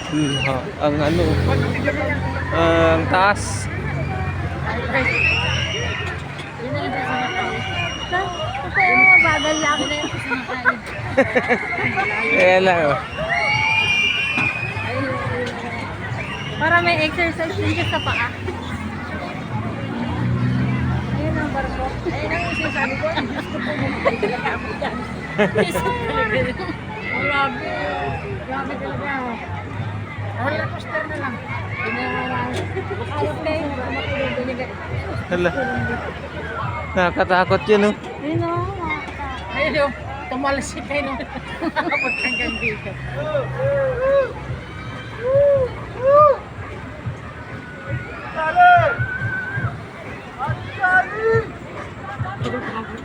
Ang ano, ang taas. Yun na yung sumakay. Totoo, bagal lang. Yun na yung sumakay. Kaya lang, oh. Para may exercise din siya sa paa. Ayun ang barko. Ayun ang sinasabi ko. Gusto ko yung talaga ako dyan. Isip talaga yun. Grabe. Grabe talaga. Roller coaster na lang. Ayaw kayo. Hala. Nakakatakot yun, oh. Ayun o. Ayun o. Tumalasik kayo. Nakapagtanggang dito.